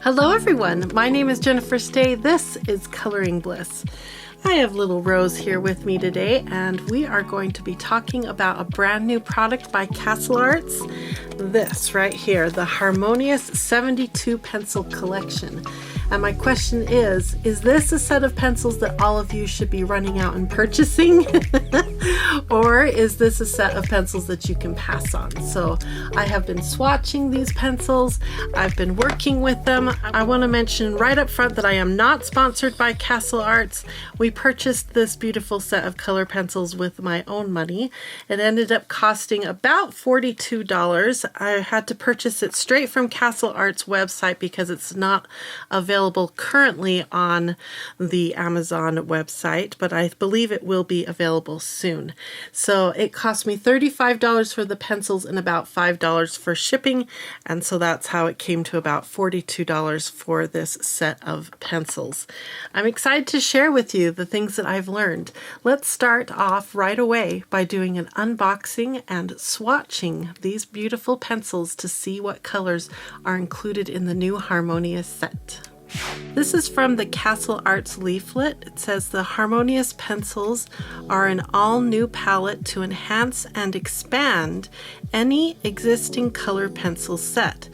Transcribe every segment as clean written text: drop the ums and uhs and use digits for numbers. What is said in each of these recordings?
Hello everyone, my name is Jennifer Stay. This is Coloring Bliss. I have little Rose here with me today, and we are going to be talking about a brand new product by Castle Arts. This right here, the Harmonious 72 Pencil Collection. And my question is this a set of pencils that all of you should be running out and purchasing? Or is this a set of pencils that you can pass on? So I have been swatching these pencils. I've been working with them. I want to mention right up front that I am not sponsored by Castle Arts. We purchased this beautiful set of color pencils with my own money. It ended up costing about $42. I had to purchase it straight from Castle Arts website because it's not available currently on the Amazon website, but I believe it will be available soon. So it cost me $35 for the pencils and about $5 for shipping, and so that's how it came to about $42 for this set of pencils. I'm excited to share with you the things that I've learned. Let's start off right away by doing an unboxing and swatching these beautiful pencils to see what colors are included in the new Harmonious set. This is from the Castle Arts leaflet. It says the Harmonious Pencils are an all-new palette to enhance and expand any existing color pencil set.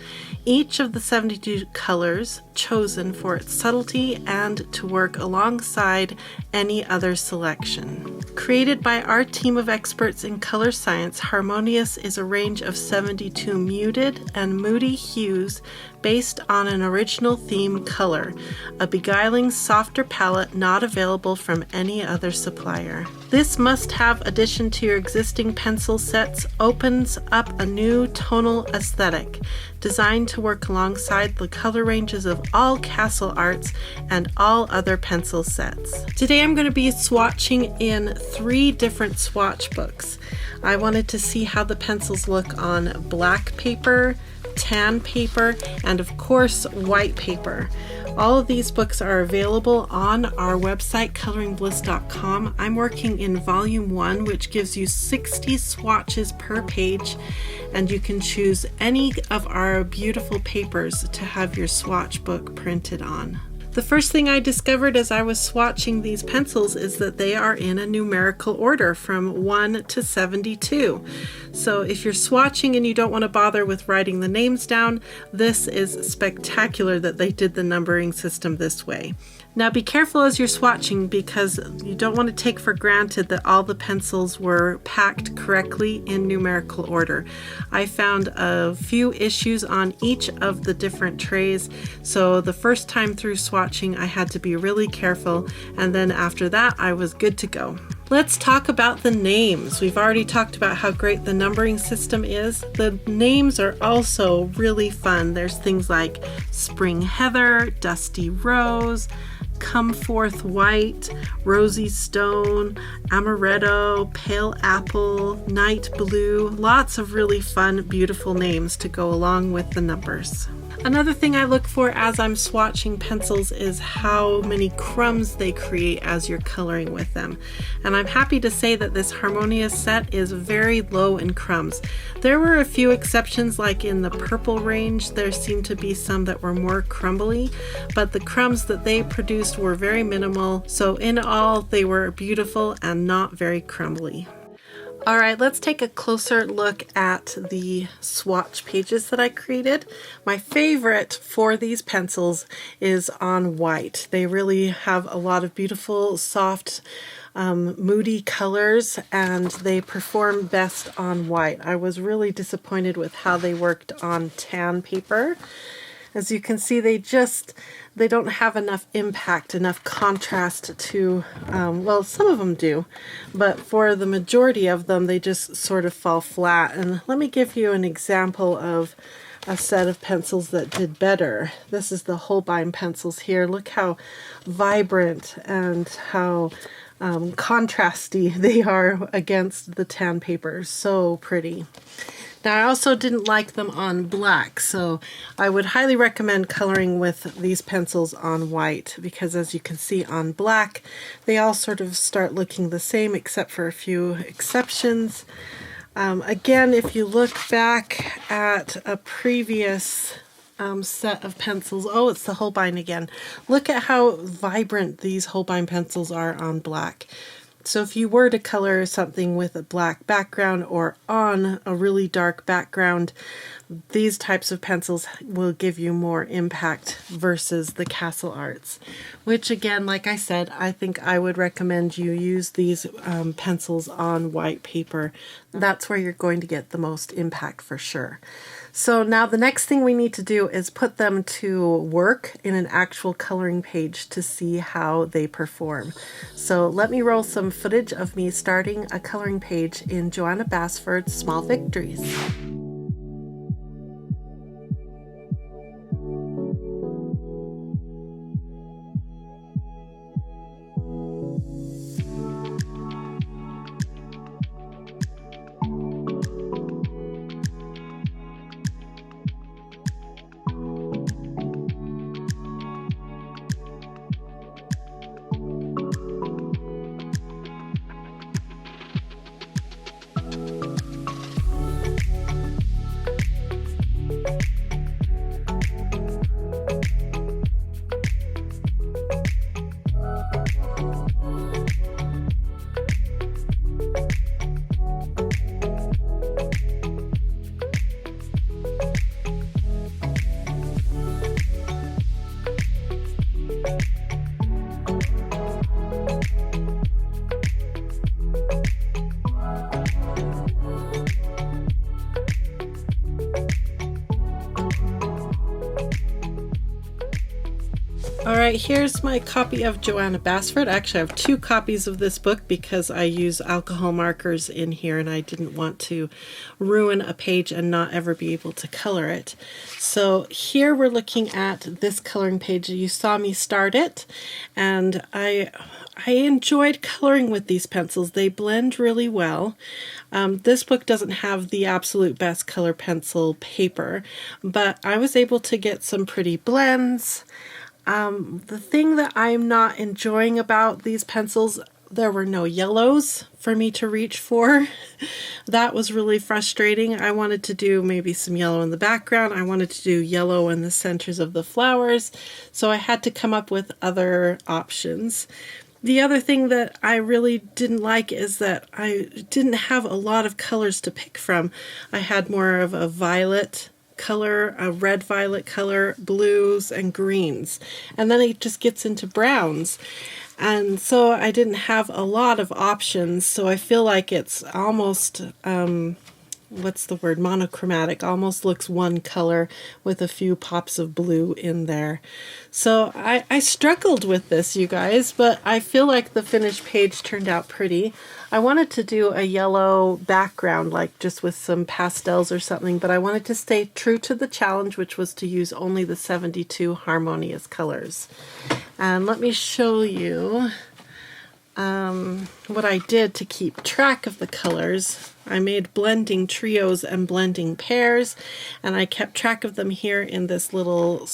Each of the 72 colors chosen for its subtlety and to work alongside any other selection. Created by our team of experts in color science, Harmonious is a range of 72 muted and moody hues based on an original theme color, a beguiling softer palette not available from any other supplier. This must-have addition to your existing pencil sets opens up a new tonal aesthetic, designed to work alongside the color ranges of all Castle Arts and all other pencil sets. Today I'm going to be swatching in 3 different swatch books. I wanted to see how the pencils look on black paper, tan paper, and of course white paper. All of these books are available on our website coloringbliss.com. I'm working in volume 1, which gives you 60 swatches per page, and you can choose any of our beautiful papers to have your swatch book printed on. The first thing I discovered as I was swatching these pencils is that they are in a numerical order from 1 to 72. So if you're swatching and you don't want to bother with writing the names down, this is spectacular that they did the numbering system this way. Now be careful as you're swatching because you don't want to take for granted that all the pencils were packed correctly in numerical order. I found a few issues on each of the different trays, so the first time through swatching I had to be really careful, and then after that I was good to go. Let's talk about the names. We've already talked about how great the numbering system is. The names are also really fun. There's things like Spring Heather, Dusty Rose, Come Forth White, Rosy Stone, Amaretto, Pale Apple, Night Blue. Lots of really fun, beautiful names to go along with the numbers. Another thing I look for as I'm swatching pencils is how many crumbs they create as you're coloring with them. And I'm happy to say that this Harmonious set is very low in crumbs. There were a few exceptions, like in the purple range, there seemed to be some that were more crumbly, but the crumbs that they produced were very minimal. So in all, they were beautiful and not very crumbly. All right, let's take a closer look at the swatch pages that I created. My favorite for these pencils is on white. They really have a lot of beautiful, soft, moody colors, and they perform best on white. I was really disappointed with how they worked on tan paper. As you can see, they don't have enough impact, enough contrast to, well, some of them do, but for the majority of them, they just sort of fall flat. And let me give you an example of a set of pencils that did better. This is the Holbein pencils here. Look how vibrant and how contrasty they are against the tan paper. So pretty. Now I also didn't like them on black, so I would highly recommend coloring with these pencils on white, because as you can see on black, they all sort of start looking the same except for a few exceptions. Again, if you look back at a previous set of pencils. Oh, it's the Holbein again. Look at how vibrant these Holbein pencils are on black. So if you were to color something with a black background or on a really dark background, these types of pencils will give you more impact versus the Castle Arts, which again, like I said, I think I would recommend you use these pencils on white paper. That's where you're going to get the most impact for sure. So now the next thing we need to do is put them to work in an actual coloring page to see how they perform. So let me roll some footage of me starting a coloring page in Johanna Basford's Small Victories. Alright, here's my copy of Johanna Basford. Actually, I have two copies of this book because I use alcohol markers in here and I didn't want to ruin a page and not ever be able to color it. So here we're looking at this coloring page. You saw me start it, and I enjoyed coloring with these pencils. They blend really well. This book doesn't have the absolute best color pencil paper, but I was able to get some pretty blends. The thing that I'm not enjoying about these pencils, there were no yellows for me to reach for. That was really frustrating. I wanted to do maybe some yellow in the background. I wanted to do yellow in the centers of the flowers. So I had to come up with other options. The other thing that I really didn't like is that I didn't have a lot of colors to pick from. I had more of a violet color, a red violet color, blues and greens, and then it just gets into browns, and so I didn't have a lot of options. So I feel like it's almost what's the word, monochromatic, almost looks one color with a few pops of blue in there. So I struggled with this, you guys, but I feel like the finished page turned out pretty. I wanted to do a yellow background, like just with some pastels or something, but I wanted to stay true to the challenge, which was to use only the 72 harmonious colors. And let me show you what I did to keep track of the colors. I made blending trios and blending pairs, and I kept track of them here in this little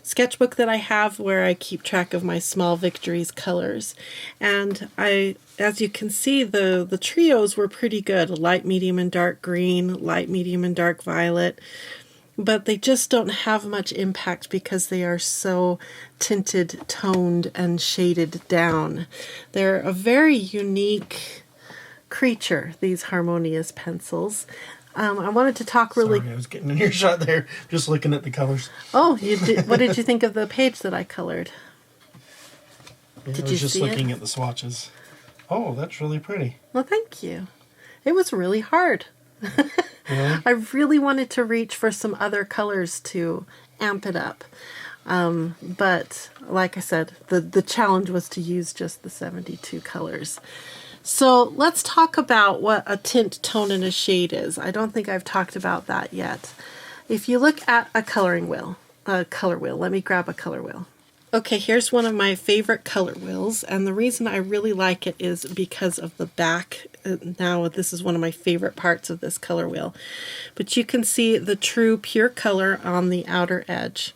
sketchbook that I have where I keep track of my Small Victories colors. And as you can see, the trios were pretty good. Light, medium, and dark green, light, medium, and dark violet. But they just don't have much impact because they are so tinted, toned, and shaded down. They're a very unique creature, these Harmonious pencils. I wanted to talk really... Sorry, I was getting in your shot there, just looking at the colors. Oh, you did. What did you think of the page that I colored? Yeah, Did I you was just see looking it? at the swatches. Oh, that's really pretty. Well, thank you. It was really hard. Really? I really wanted to reach for some other colors to amp it up. But like I said, the challenge was to use just the 72 colors. So let's talk about what a tint, tone, and a shade is. I don't think I've talked about that yet. If you look at a color wheel, let me grab a color wheel. Okay, here's one of my favorite color wheels, and the reason I really like it is because of the back. Now, this is one of my favorite parts of this color wheel. But you can see the true pure color on the outer edge.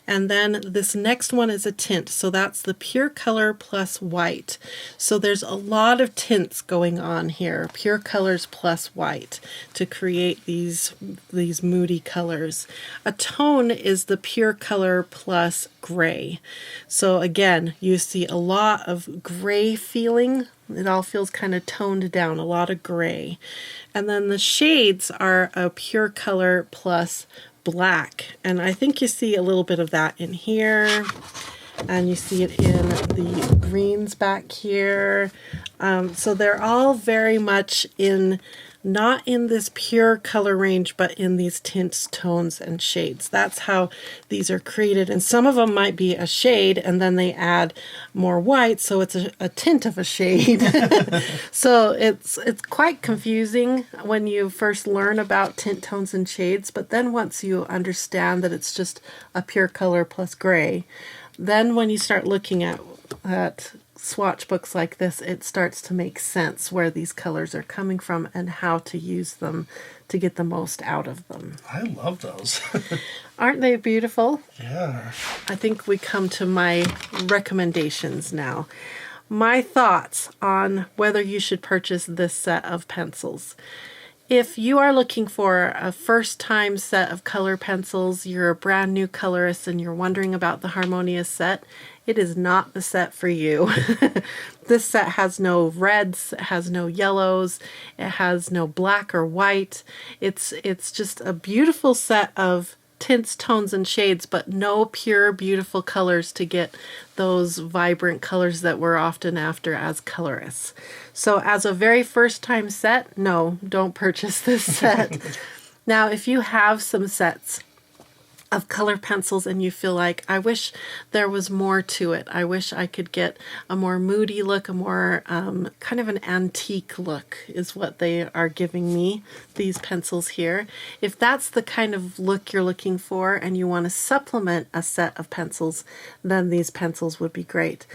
And then this next one is a tint. So that's the pure color plus white. So there's a lot of tints going on here. Pure colors plus white to create these moody colors. A tone is the pure color plus gray. So again, you see a lot of gray feeling. It all feels kind of toned down, a lot of gray. And then the shades are a pure color plus black. And I think you see a little bit of that in here. And you see it in the greens back here. So they're all very much not in this pure color range, but in these tints, tones, and shades. That's how these are created. And some of them might be a shade, and then they add more white, so it's a tint of a shade. So it's quite confusing when you first learn about tint, tones, and shades, but then once you understand that it's just a pure color plus gray, then when you start looking at swatch books like this, it starts to make sense where these colors are coming from and how to use them to get the most out of them. I love those. Aren't they beautiful? Yeah. I think we come to my recommendations now. My thoughts on whether you should purchase this set of pencils. If you are looking for a first-time set of color pencils, you're a brand new colorist and you're wondering about the Harmonious set, it is not the set for you. This set has no reds, it has no yellows, it has no black or white. It's just a beautiful set of tints, tones, and shades, but no pure, beautiful colors to get those vibrant colors that we're often after as colorists. So as a very first time set, no, don't purchase this set. Now, if you have some sets of color pencils and you feel like, I wish there was more to it. I wish I could get a more moody look, a more kind of an antique look is what they are giving me, these pencils here. If that's the kind of look you're looking for and you want to supplement a set of pencils, then these pencils would be great.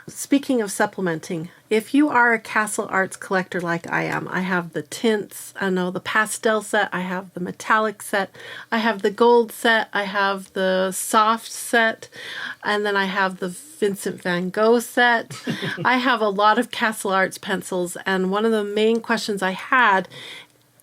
Speaking of supplementing, if you are a Castle Arts collector like I am, I have the tints, the pastel set, I have the metallic set, I have the gold set, I have the soft set, and then I have the Vincent van Gogh set. I have a lot of Castle Arts pencils, and one of the main questions I had,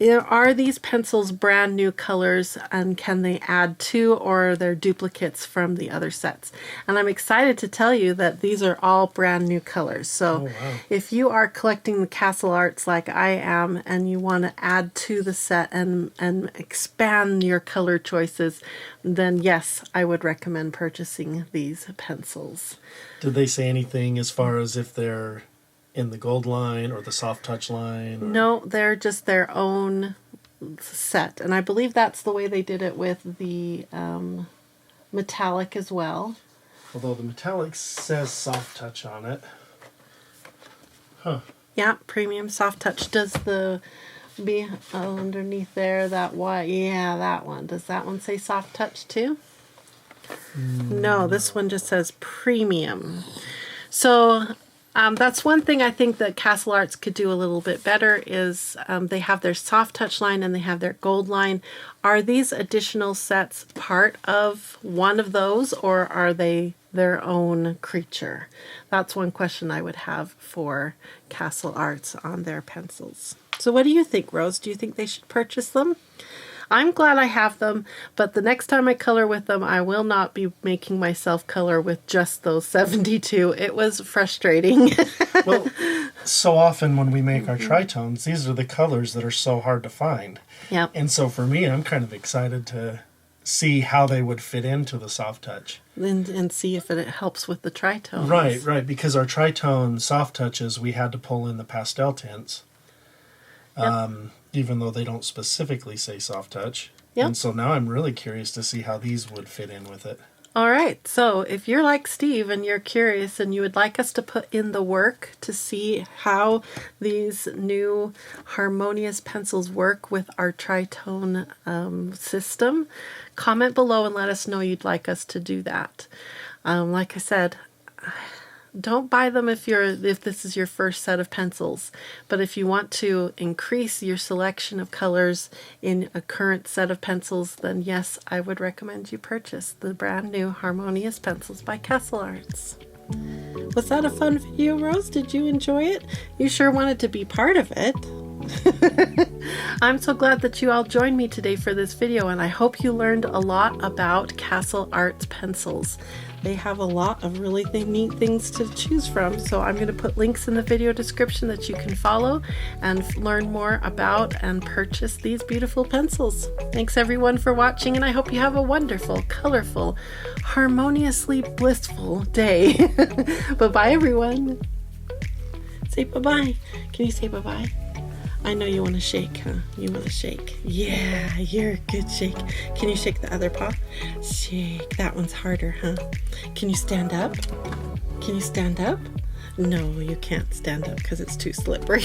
are these pencils brand new colors and can they add to, or are they duplicates from the other sets? And I'm excited to tell you that these are all brand new colors. So if you are collecting the Castle Arts like I am and you want to add to the set and expand your color choices, then yes, I would recommend purchasing these pencils. Did they say anything as far as if they're in the gold line or the soft touch line? Or? No, they're just their own set. And I believe that's the way they did it with the metallic as well. Although the metallic says soft touch on it. Huh. Yeah, premium soft touch. Does the be underneath there, that white? Yeah, that one. Does that one say soft touch too? No, this one just says premium. So that's one thing I think that Castle Arts could do a little bit better is they have their soft touch line and they have their gold line. Are these additional sets part of one of those, or are they their own creature? That's one question I would have for Castle Arts on their pencils. So what do you think, Rose? Do you think they should purchase them? I'm glad I have them, but the next time I color with them, I will not be making myself color with just those 72. It was frustrating. Well, so often when we make our tritones, these are the colors that are so hard to find. Yep. And so for me, I'm kind of excited to see how they would fit into the soft touch. And see if it helps with the tritones. Right, because our tritone soft touches, we had to pull in the pastel tints. Yep. Even though they don't specifically say soft touch. Yep. And so now I'm really curious to see how these would fit in with it. All right, so if you're like Steve and you're curious and you would like us to put in the work to see how these new Harmonious pencils work with our tritone system, comment below and let us know you'd like us to do that. Like I said, Don't buy them if this is your first set of pencils. But if you want to increase your selection of colors in a current set of pencils, then yes, I would recommend you purchase the brand new Harmonious Pencils by Castle Arts. Was that a fun video, Rose? Did you enjoy it? You sure wanted to be part of it. I'm so glad that you all joined me today for this video, and I hope you learned a lot about Castle Arts pencils. They have a lot of really neat things to choose from, so I'm going to put links in the video description that you can follow and learn more about and purchase these beautiful pencils. Thanks everyone for watching, and I hope you have a wonderful, colorful, harmoniously blissful day. Bye-bye everyone. Say bye-bye. Can you say bye-bye? I know you want to shake, huh? You want to shake. Yeah, you're a good shake. Can you shake the other paw? Shake. That one's harder, huh? Can you stand up? Can you stand up? No, you can't stand up because it's too slippery.